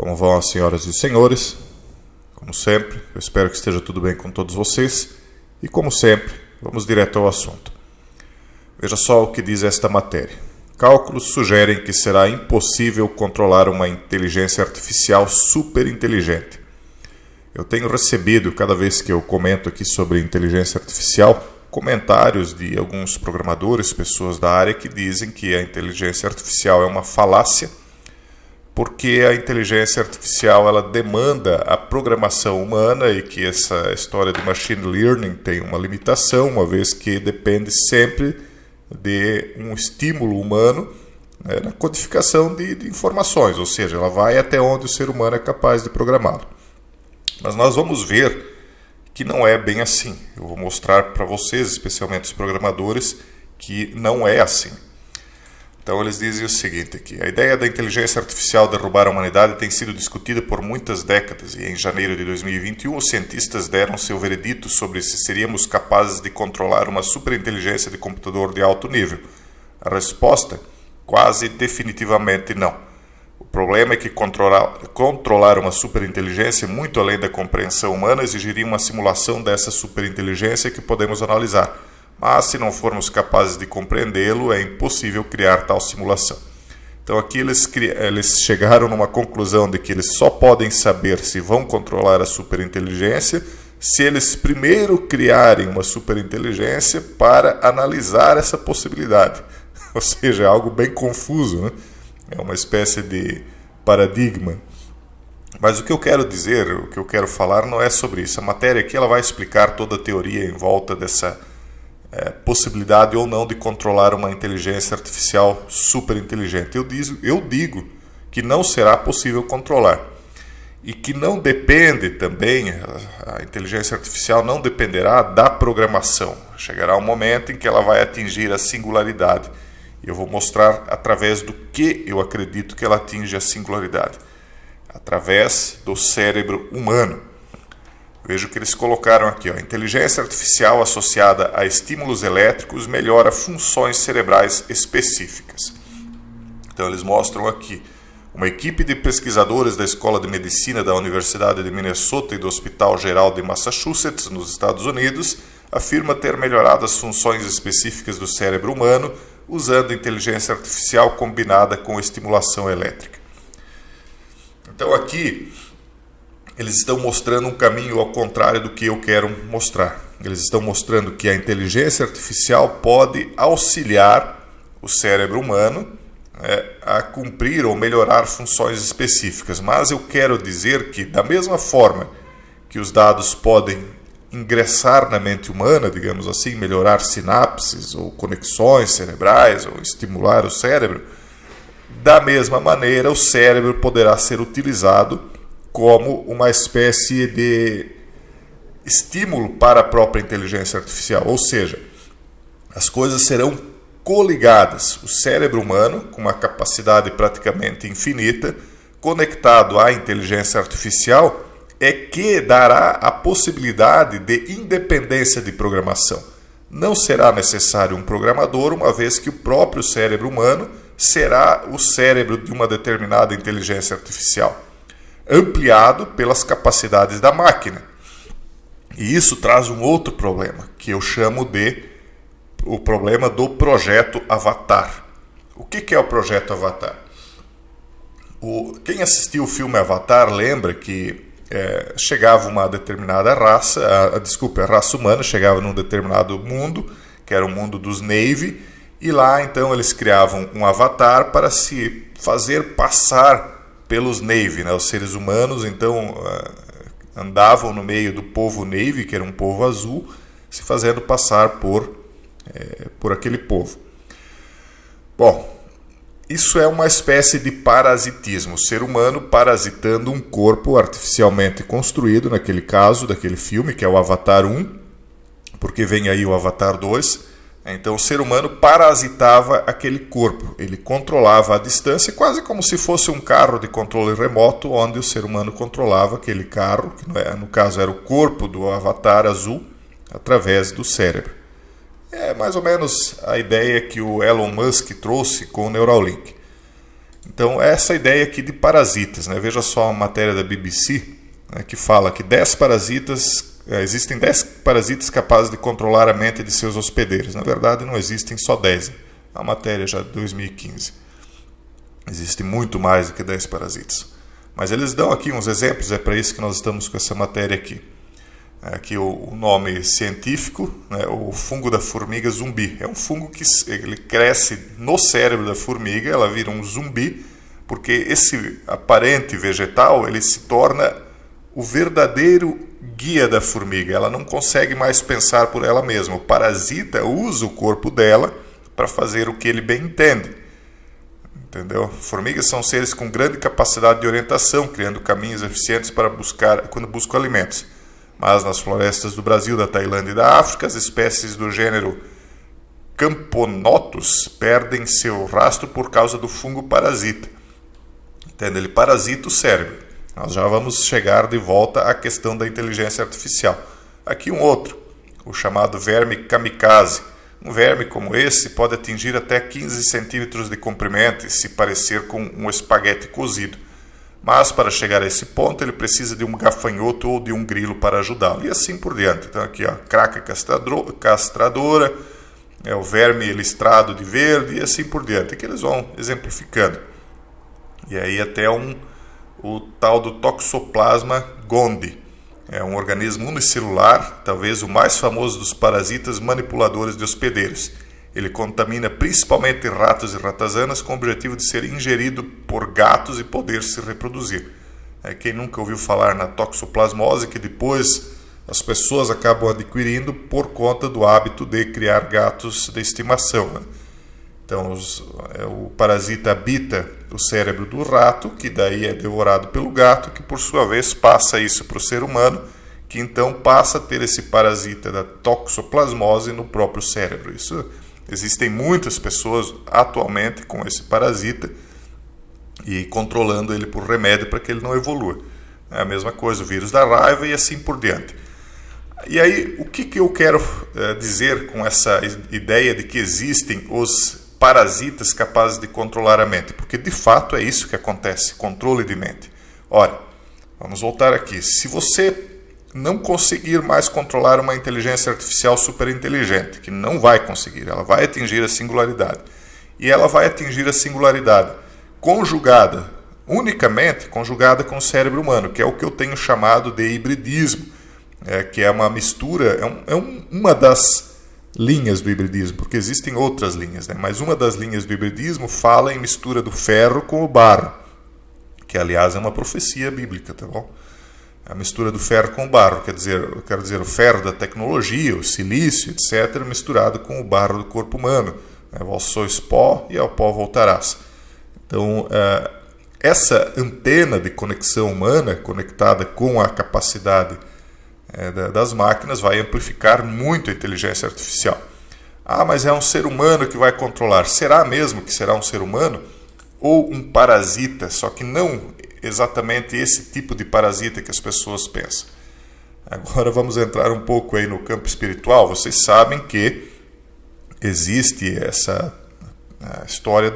Como vão as senhoras e senhores? Como sempre, eu espero que esteja tudo bem com todos vocês. E como sempre, vamos direto ao assunto. Veja só o que diz esta matéria. Cálculos sugerem que será impossível controlar uma inteligência artificial super inteligente. Eu tenho recebido, cada vez que eu comento aqui sobre inteligência artificial, comentários de alguns programadores, pessoas da área, que dizem que a inteligência artificial é uma falácia, porque a inteligência artificial ela demanda a programação humana e que essa história de machine learning tem uma limitação, uma vez que depende sempre de um estímulo humano, né, na codificação de informações, ou seja, ela vai até onde o ser humano é capaz de programá-lo. Mas nós vamos ver que não é bem assim. Eu vou mostrar para vocês, especialmente os programadores, que não é assim. Então eles dizem o seguinte aqui: a ideia da inteligência artificial derrubar a humanidade tem sido discutida por muitas décadas e em janeiro de 2021 os cientistas deram seu veredito sobre se seríamos capazes de controlar uma superinteligência de computador de alto nível. A resposta? Quase definitivamente não. O problema é que controlar uma superinteligência muito além da compreensão humana exigiria uma simulação dessa superinteligência que podemos analisar. Mas, se não formos capazes de compreendê-lo, é impossível criar tal simulação. Então, aqui eles chegaram numa conclusão de que eles só podem saber se vão controlar a superinteligência se eles primeiro criarem uma superinteligência para analisar essa possibilidade. Ou seja, é algo bem confuso, né? É uma espécie de paradigma. Mas o que eu quero dizer, o que eu quero falar não é sobre isso. A matéria aqui ela vai explicar toda a teoria em volta dessa possibilidade ou não de controlar uma inteligência artificial super inteligente. Eu digo que não será possível controlar e que não depende também, a inteligência artificial não dependerá da programação. Chegará um momento em que ela vai atingir a singularidade. E eu vou mostrar através do que eu acredito que ela atinge a singularidade. Através do cérebro humano. Veja o que eles colocaram aqui. A inteligência artificial associada a estímulos elétricos melhora funções cerebrais específicas. Então eles mostram aqui. Uma equipe de pesquisadores da Escola de Medicina da Universidade de Minnesota e do Hospital Geral de Massachusetts, nos Estados Unidos, afirma ter melhorado as funções específicas do cérebro humano usando inteligência artificial combinada com estimulação elétrica. Então aqui eles estão mostrando um caminho ao contrário do que eu quero mostrar. Eles estão mostrando que a inteligência artificial pode auxiliar o cérebro humano a cumprir ou melhorar funções específicas. Mas eu quero dizer que, da mesma forma que os dados podem ingressar na mente humana, digamos assim, melhorar sinapses ou conexões cerebrais ou estimular o cérebro, da mesma maneira o cérebro poderá ser utilizado como uma espécie de estímulo para a própria inteligência artificial. Ou seja, as coisas serão coligadas. O cérebro humano, com uma capacidade praticamente infinita, conectado à inteligência artificial, é que dará a possibilidade de independência de programação. Não será necessário um programador, uma vez que o próprio cérebro humano será o cérebro de uma determinada inteligência artificial, ampliado pelas capacidades da máquina. E isso traz um outro problema, que eu chamo de o problema do projeto Avatar. O que é o projeto Avatar? Quem assistiu o filme Avatar lembra que chegava uma determinada raça, a raça humana chegava num determinado mundo, que era o mundo dos Na'vi, e lá então eles criavam um avatar para se fazer passar pelos Na'vi, né? Os seres humanos então andavam no meio do povo Na'vi, que era um povo azul, se fazendo passar por aquele povo. Bom, isso é uma espécie de parasitismo, o ser humano parasitando um corpo artificialmente construído, naquele caso, daquele filme, que é o Avatar 1, porque vem aí o Avatar 2. Então o ser humano parasitava aquele corpo, ele controlava a distância, quase como se fosse um carro de controle remoto, onde o ser humano controlava aquele carro, que no caso era o corpo do Avatar azul, através do cérebro. É mais ou menos a ideia que o Elon Musk trouxe com o Neuralink. Então, essa ideia aqui de parasitas, né? Veja só a matéria da BBC, né, que fala que existem 10 parasitas capazes de controlar a mente de seus hospedeiros. Na verdade, não existem só 10. É uma matéria já de 2015. Existem muito mais do que 10 parasitas. Mas eles dão aqui uns exemplos, é para isso que nós estamos com essa matéria aqui. Aqui o nome científico, né, o fungo da formiga zumbi. É um fungo que ele cresce no cérebro da formiga, ela vira um zumbi, porque esse aparente vegetal ele se torna o verdadeiro guia da formiga. Ela não consegue mais pensar por ela mesma. O parasita usa o corpo dela para fazer o que ele bem entende. Entendeu? Formigas são seres com grande capacidade de orientação, criando caminhos eficientes para quando buscam alimentos. Mas nas florestas do Brasil, da Tailândia e da África, as espécies do gênero Camponotus perdem seu rastro por causa do fungo parasita. Entende? Ele parasita o cérebro. Nós já vamos chegar de volta à questão da inteligência artificial. Aqui um outro, o chamado verme kamikaze. Um verme como esse pode atingir até 15 centímetros de comprimento e se parecer com um espaguete cozido. Mas para chegar a esse ponto ele precisa de um gafanhoto ou de um grilo para ajudá-lo. E assim por diante. Então aqui a craca castradora, o verme listrado de verde e assim por diante. Aqui eles vão exemplificando. E aí até o tal do Toxoplasma gondii. É um organismo unicelular, talvez o mais famoso dos parasitas manipuladores de hospedeiros. Ele contamina principalmente ratos e ratazanas com o objetivo de ser ingerido por gatos e poder se reproduzir. Quem nunca ouviu falar na toxoplasmose, que depois as pessoas acabam adquirindo por conta do hábito de criar gatos de estimação, né? Então, o parasita habita o cérebro do rato, que daí é devorado pelo gato, que por sua vez passa isso para o ser humano, que então passa a ter esse parasita da toxoplasmose no próprio cérebro. Existem muitas pessoas atualmente com esse parasita e controlando ele por remédio para que ele não evolua. É a mesma coisa, o vírus da raiva e assim por diante. E aí, o que eu quero dizer com essa ideia de que existem os parasitas capazes de controlar a mente? Porque de fato é isso que acontece, controle de mente. Ora, vamos voltar aqui. Se você não conseguir mais controlar uma inteligência artificial super inteligente, que não vai conseguir, ela vai atingir a singularidade. E ela vai atingir a singularidade unicamente conjugada com o cérebro humano, que é o que eu tenho chamado de hibridismo, que é uma mistura, uma das linhas do hibridismo, porque existem outras linhas, né? Mas uma das linhas do hibridismo fala em mistura do ferro com o barro, que aliás é uma profecia bíblica, tá bom? A mistura do ferro com o barro, quero dizer o ferro da tecnologia, o silício, etc., misturado com o barro do corpo humano. Vós sois pó e ao pó voltarás. Então, essa antena de conexão humana, conectada com a capacidade das máquinas, vai amplificar muito a inteligência artificial. Mas é um ser humano que vai controlar. Será mesmo que será um ser humano? Ou um parasita, só que não exatamente esse tipo de parasita que as pessoas pensam. Agora vamos entrar um pouco aí no campo espiritual. Vocês sabem que existe essa história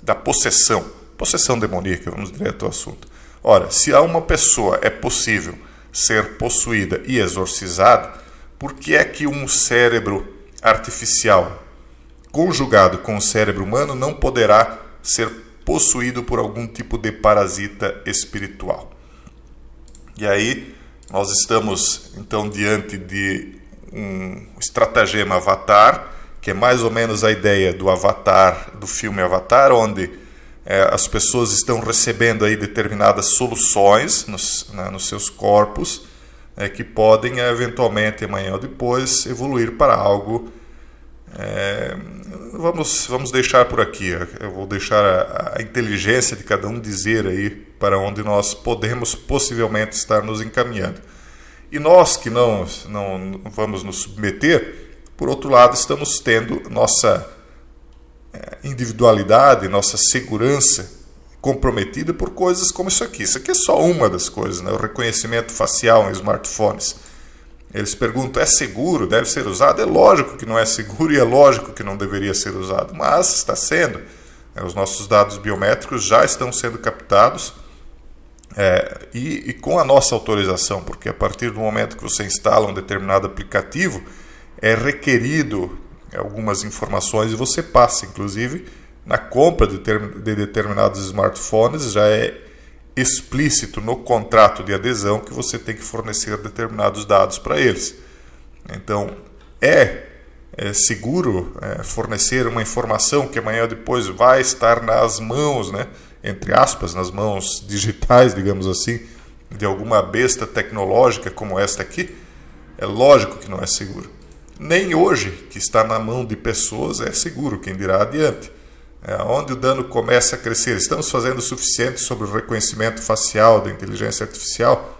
da possessão demoníaca. Vamos direto ao assunto. Ora, se a uma pessoa é possível ser possuída e exorcizada, por que é que um cérebro artificial conjugado com o cérebro humano não poderá ser possuído por algum tipo de parasita espiritual? E aí nós estamos então diante de um estratagema Avatar, que é mais ou menos a ideia do Avatar, do filme Avatar, onde as pessoas estão recebendo aí determinadas soluções nos seus corpos, que podem eventualmente amanhã ou depois evoluir para algo. Vamos deixar por aqui. Eu vou deixar a inteligência de cada um dizer aí para onde nós podemos possivelmente estar nos encaminhando. E nós que não vamos nos submeter, por outro lado, estamos tendo nossa individualidade, nossa segurança comprometida por coisas como isso aqui. Isso aqui é só uma das coisas, né? O reconhecimento facial em smartphones. Eles perguntam, é seguro? Deve ser usado? É lógico que não é seguro e é lógico que não deveria ser usado, mas está sendo. Os nossos dados biométricos já estão sendo captados e com a nossa autorização, porque a partir do momento que você instala um determinado aplicativo, é requerido algumas informações e você passa, inclusive, na compra de determinados smartphones, já é explícito no contrato de adesão que você tem que fornecer determinados dados para eles. Então, é seguro fornecer uma informação que amanhã ou depois vai estar nas mãos, né, entre aspas, nas mãos digitais, digamos assim, de alguma besta tecnológica como esta aqui? É lógico que não é seguro. Nem hoje, que está na mão de pessoas, é seguro, quem dirá adiante. Onde o dano começa a crescer. Estamos fazendo o suficiente sobre o reconhecimento facial da inteligência artificial?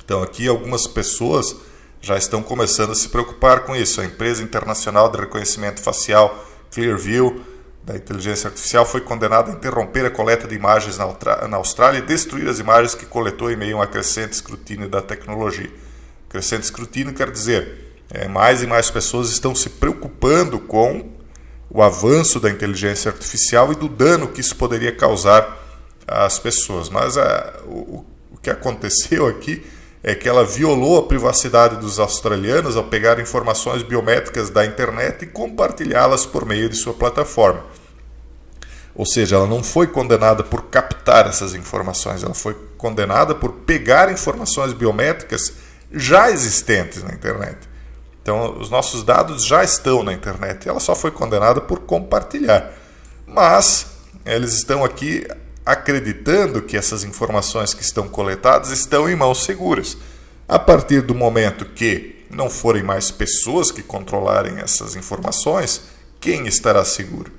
Então, aqui algumas pessoas já estão começando a se preocupar com isso. A empresa internacional de reconhecimento facial Clearview, da inteligência artificial, foi condenada a interromper a coleta de imagens na Austrália e destruir as imagens que coletou em meio a um crescente escrutínio da tecnologia. Crescente escrutínio quer dizer, mais e mais pessoas estão se preocupando com o avanço da inteligência artificial e do dano que isso poderia causar às pessoas. Mas o que aconteceu aqui é que ela violou a privacidade dos australianos ao pegar informações biométricas da internet e compartilhá-las por meio de sua plataforma. Ou seja, ela não foi condenada por captar essas informações, ela foi condenada por pegar informações biométricas já existentes na internet. Então, os nossos dados já estão na internet. Ela só foi condenada por compartilhar. Mas eles estão aqui acreditando que essas informações que estão coletadas estão em mãos seguras. A partir do momento que não forem mais pessoas que controlarem essas informações, quem estará seguro?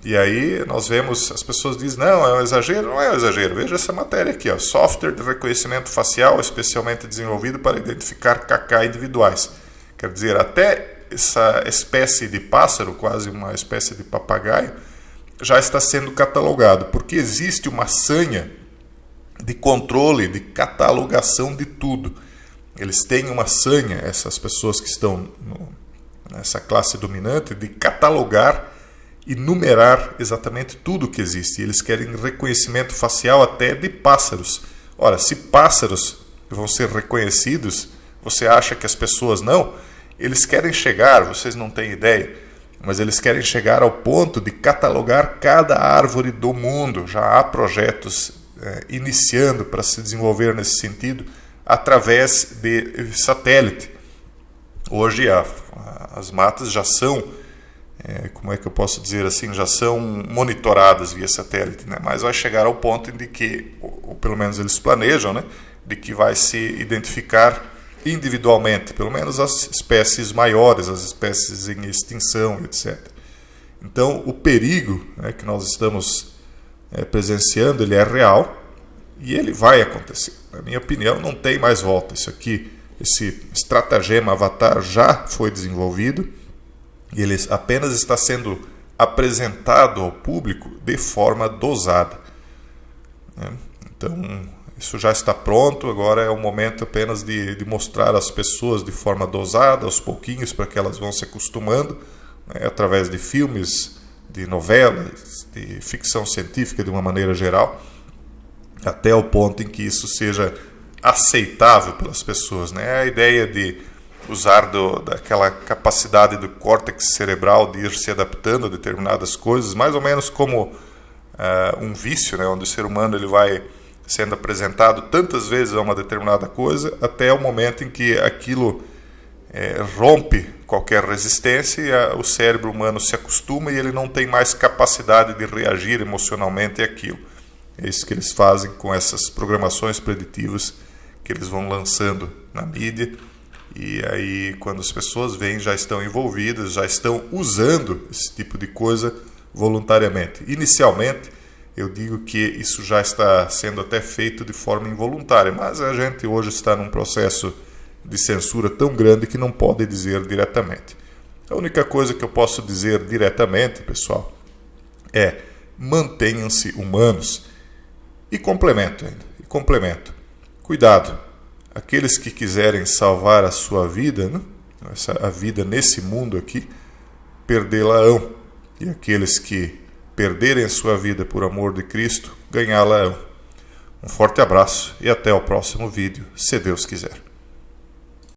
E aí nós vemos, as pessoas dizem, não, é um exagero. Não é um exagero. Veja essa matéria aqui, ó. Software de reconhecimento facial especialmente desenvolvido para identificar cacá individuais. Quer dizer, até essa espécie de pássaro, quase uma espécie de papagaio, já está sendo catalogado, porque existe uma sanha de controle, de catalogação de tudo. Eles têm uma sanha, essas pessoas que estão nessa classe dominante, de catalogar e numerar exatamente tudo que existe. Eles querem reconhecimento facial até de pássaros. Ora, se pássaros vão ser reconhecidos, você acha que as pessoas não? Eles querem chegar, vocês não têm ideia, mas eles querem chegar ao ponto de catalogar cada árvore do mundo. Já há projetos iniciando para se desenvolver nesse sentido através de satélite. Hoje as matas já são, como é que eu posso dizer assim, já são monitoradas via satélite, né? Mas vai chegar ao ponto de que, ou pelo menos eles planejam, né, de que vai se identificar individualmente, pelo menos as espécies maiores, as espécies em extinção, etc. Então, o perigo, né, que nós estamos presenciando, ele é real e ele vai acontecer. Na minha opinião, não tem mais volta. Isso aqui, esse estratagema Avatar já foi desenvolvido e ele apenas está sendo apresentado ao público de forma dosada. Então, isso já está pronto, agora é o momento apenas de mostrar às pessoas de forma dosada, aos pouquinhos, para que elas vão se acostumando, né, através de filmes, de novelas, de ficção científica de uma maneira geral, até o ponto em que isso seja aceitável pelas pessoas, né? A ideia de usar daquela capacidade do córtex cerebral de ir se adaptando a determinadas coisas, mais ou menos como um vício, né, onde o ser humano ele vai sendo apresentado tantas vezes a uma determinada coisa, até o momento em que aquilo rompe qualquer resistência e o cérebro humano se acostuma e ele não tem mais capacidade de reagir emocionalmente àquilo. É isso que eles fazem com essas programações preditivas que eles vão lançando na mídia. E aí, quando as pessoas veem, já estão envolvidas, já estão usando esse tipo de coisa voluntariamente. Inicialmente, eu digo que isso já está sendo até feito de forma involuntária, mas a gente hoje está num processo de censura tão grande que não pode dizer diretamente. A única coisa que eu posso dizer diretamente, pessoal, é mantenham-se humanos. E complemento ainda, cuidado, aqueles que quiserem salvar a sua vida, né? A vida nesse mundo aqui, perdê-la-ão. e aqueles que perderem a sua vida por amor de Cristo, ganhá-la-ão. Um forte abraço e até o próximo vídeo, se Deus quiser.